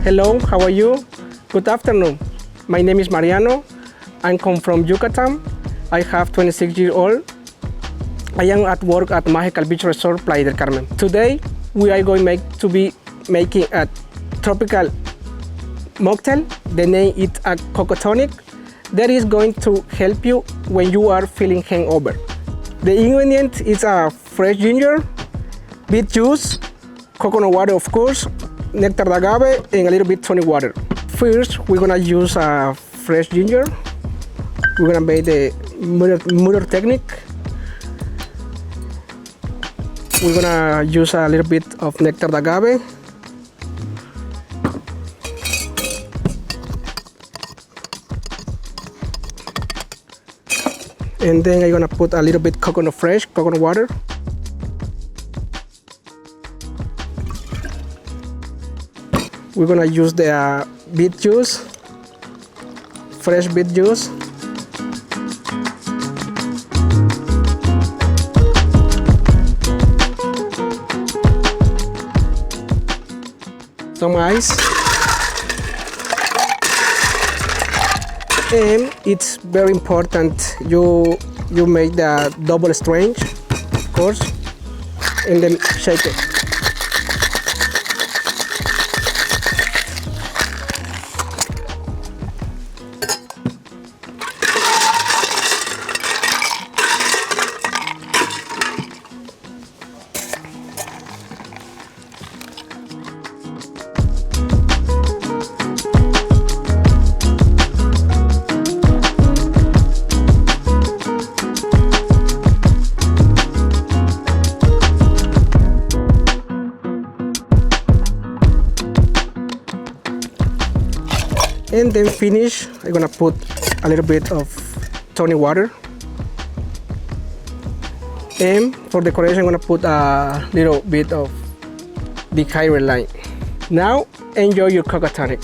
Hello, how are you? Good afternoon. My name is Mariano. I come from Yucatan. I have 26 years old. I am at work at Mahekal Beach Resort, Playa del Carmen. Today, we are going to be making a tropical mocktail. The name is a Cocotonic. That is going to help you when you are feeling hangover. The ingredient is a fresh ginger, beet juice, coconut water of course, nectar de agave, and a little bit tonic water. First, we're gonna use a fresh ginger. We're gonna make the mutter technique. We're gonna use a little bit of nectar de agave. And then I'm gonna put a little bit fresh coconut water. We're gonna use the beet juice, fresh beet juice. Some ice. And it's very important you make the double strength, of course, and then shake it. And then finish, I'm gonna put a little bit of tonic water. And for decoration, I'm gonna put a little bit of dehydrated lime. Now, enjoy your Cocotonic.